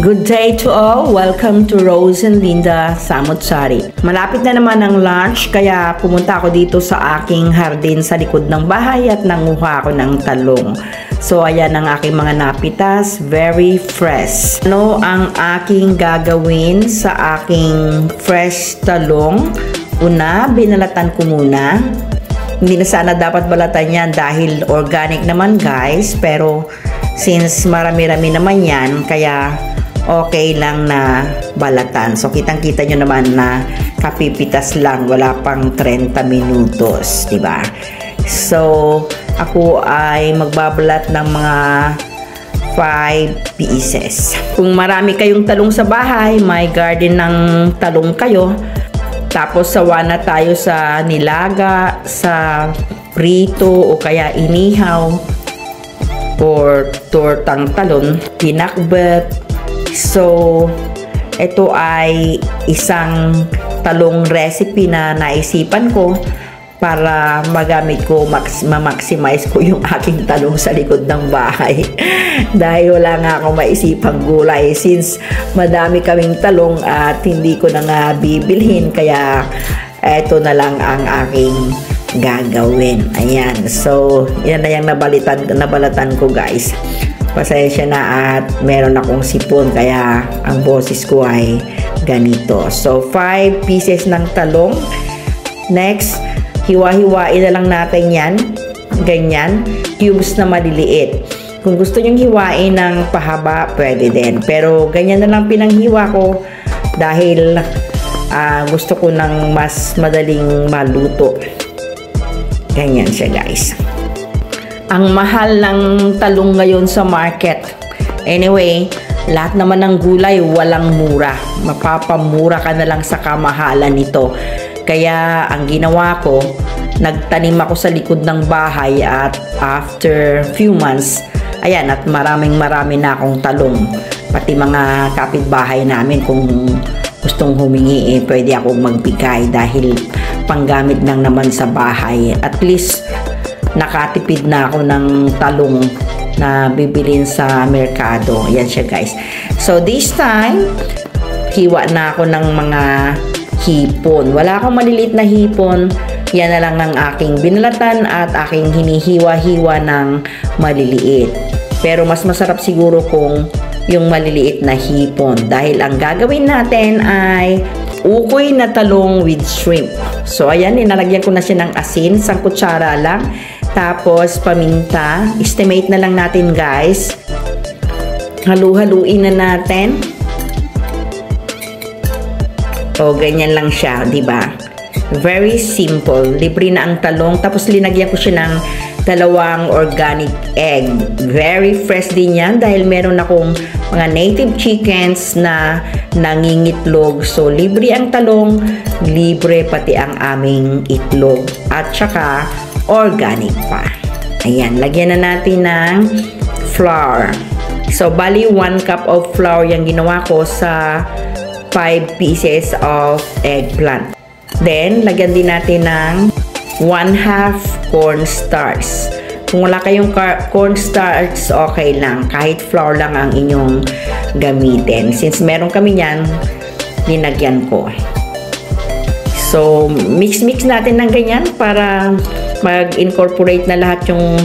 Good day to all. Welcome to Rose and Linda Samutsari. Malapit na naman ang lunch kaya pumunta ako dito sa aking hardin sa likod ng bahay at nanguha ako ng talong. So ayan ang aking mga napitas, very fresh. Ano ang aking gagawin sa aking fresh talong? Una, binalatan ko muna. Hindi na sana dapat balatan yan dahil organic naman guys, pero since marami-rami naman yan, kaya okay lang na balatan. So kitang-kita nyo naman na kapipitas lang, wala pang 30 minutos, diba? So ako ay magbabalat ng mga 5 pieces. Kung marami kayong talong sa bahay, may garden ng talong kayo, tapos sawa na tayo sa nilaga, sa prito o kaya inihaw or tortang talon, pinakbet. So ito ay isang talong recipe na naisipan ko para magamit ko, ma-maximize ko yung aking talong sa likod ng bahay. Dahil wala nga akong maisipang gulay since madami kaming talong at hindi ko na nga bibilhin, kaya eto na lang ang aking gagawin. Ayan, so yan na yung nabalatan ko guys. Pasensya na at meron akong sipon kaya ang boses ko ay ganito. So 5 pieces ng talong. Next, hiwa-hiwain na lang natin yan, ganyan, cubes na maliliit. Kung gusto nyong hiwain ng pahaba, pwede din. Pero ganyan na lang pinanghiwa ko dahil gusto ko ng mas madaling maluto. Ganyan siya guys. Ang mahal ng talong ngayon sa market. Anyway, lahat naman ng gulay walang mura. Mapapamura ka na lang sa kamahalan nito. Kaya ang ginawa ko, nagtanim ako sa likod ng bahay at after few months, ayan, at marami na akong talong. Pati mga kapitbahay namin kung gustong humingi, pwede akong magbigay dahil panggamit lang naman sa bahay. At least, nakatipid na ako ng talong na bibilin sa merkado. Ayan siya guys. So this time, hiwa na ako ng mga hipon. Wala akong maliliit na hipon. Yan na lang ang aking binalatan at aking hinihiwa-hiwa ng maliliit. Pero mas masarap siguro kung yung maliliit na hipon. Dahil ang gagawin natin ay ukoy na talong with shrimp. So ayan, inalagyan ko na siya ng asin. 1 kutsara lang. Tapos paminta. Estimate na lang natin guys. Halu-haluin na natin. O, ganyan lang siya, di ba? Very simple. Libre na ang talong. Tapos linagyan ko siya ng 2 organic egg. Very fresh din yan dahil meron akong mga native chickens na nangingitlog. So, libre ang talong, libre pati ang aming itlog. At saka, organic pa. Ayan, lagyan na natin ng flour. So, bali 1 cup of flour yung ginawa ko sa 5 pieces of eggplant. Then, lagyan din natin ng 1/2 cornstarch. Kung wala kayong cornstarch, okay lang. Kahit flour lang ang inyong gamitin. Since meron kami yan, linagyan ko. So, mix-mix natin ng ganyan para mag-incorporate na lahat yung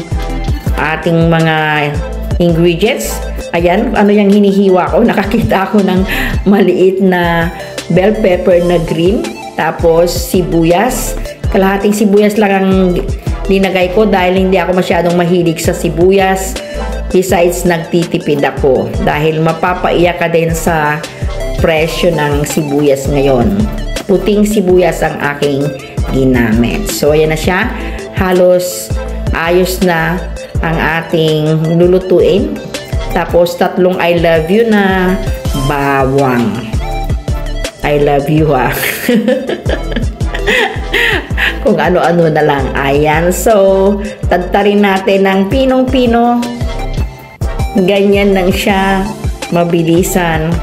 ating mga ingredients. Ayan, ano yung hinihiwa ko. Nakakita ako ng maliit na bell pepper na green. Tapos, sibuyas. Kalahating sibuyas lang ang linagay ko dahil hindi ako masyadong mahilig sa sibuyas. Besides, nagtitipid ako dahil mapapaiyak ka din sa presyo ng sibuyas ngayon. Puting sibuyas ang aking ginamit. So, ayan na siya. Halos ayos na ang ating lulutuin. Tapos, 3 I love you na bawang. I love you ha. Kung ano-ano na lang. Ayan. So, tadtarin natin ng pinong-pino. Ganyan lang siya. Mabilisan.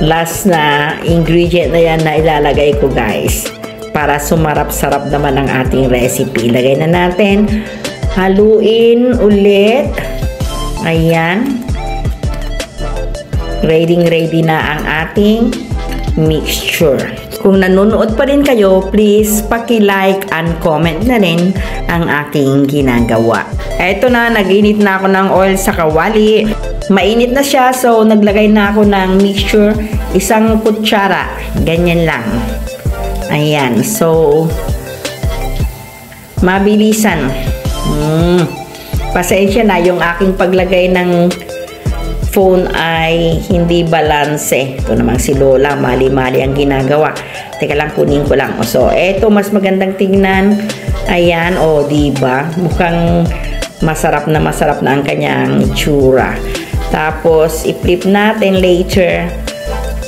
Last na ingredient na yan na ilalagay ko guys. Para sumarap-sarap naman ang ating recipe. Ilagay na natin. Haluin ulit. Ayan. ready na ang ating mixture. Kung nanonood pa rin kayo, please paki-like and comment na rin ang aking ginagawa. Eto na, nag-init na ako ng oil sa kawali. Mainit na siya, so naglagay na ako ng mixture, 1 kutsara. Ganyan lang. Ayan, so mabilisan. Pasensya na, yung aking paglagay ng phone ay hindi balanse. Ito namang si Lola, mali-mali ang ginagawa. Teka lang, kunin ko lang. So, eto mas magandang tingnan. Ayan, diba? Mukhang masarap na ang kanyang itsura. Tapos, i-flip natin later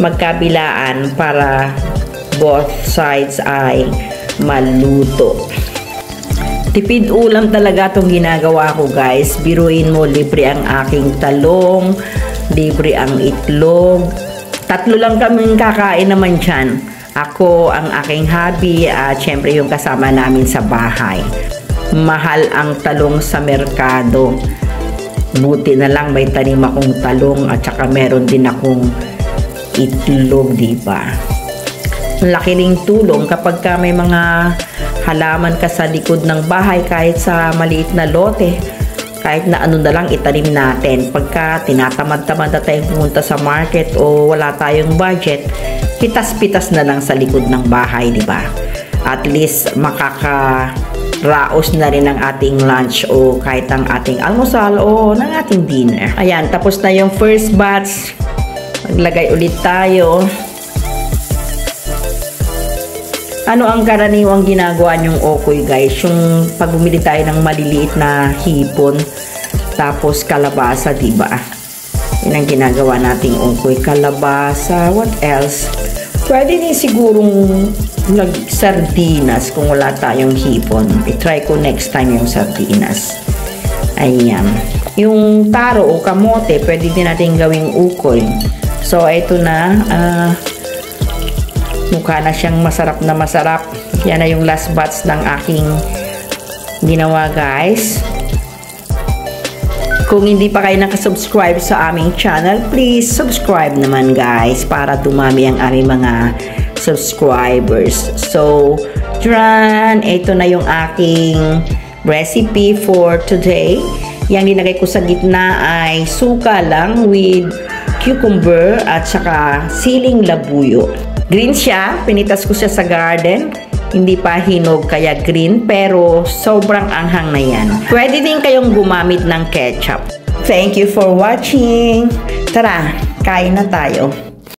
magkabilaan para both sides ay maluto. Tipid ulam talaga itong ginagawa ko, guys. Biruin mo, libre ang aking talong, libre ang itlog. 3 lang kaming kakain naman dyan. Ako, ang aking hubby, at syempre yung kasama namin sa bahay. Mahal ang talong sa merkado. Buti na lang may tanim akong talong at saka meron din akong itlog, diba? Laki ring tulong kapag ka may mga halaman ka sa likod ng bahay, kahit sa maliit na lote, kahit na ano na lang itanim natin. Pagka tinatamad-tamad na tayong pumunta sa market o wala tayong budget, pitas-pitas na lang sa likod ng bahay, di ba? At least makakaraos na rin ang ating lunch o kahit ang ating almusal o ng ating dinner. Ayan, tapos na yung first batch. Maglagay ulit tayo. Ano ang karaniwang ginagawa niyong okoy, guys? Yung pag bumili tayo ng maliliit na hipon, tapos kalabasa, diba? Yan ang ginagawa nating okoy. Kalabasa, what else? Pwede din sigurong sardinas kung wala tayong hipon. I-try ko next time yung sardinas. Ayan. Yung taro o kamote, pwede din natin gawing ukoy. So, ito na. Mukha na siyang masarap na masarap. Yan na yung last batch ng aking ginawa, guys. Kung hindi pa kayo nakasubscribe sa aming channel, please subscribe naman, guys, para dumami ang aming mga subscribers. So, ito na yung aking recipe for today. Yang linagay ko sa gitna ay suka lang with cucumber at saka siling labuyo. Green siya, pinitas ko siya sa garden. Hindi pa hinog kaya green, pero sobrang anghang na yan. Pwede din kayong gumamit ng ketchup. Thank you for watching. Tara, kain na tayo.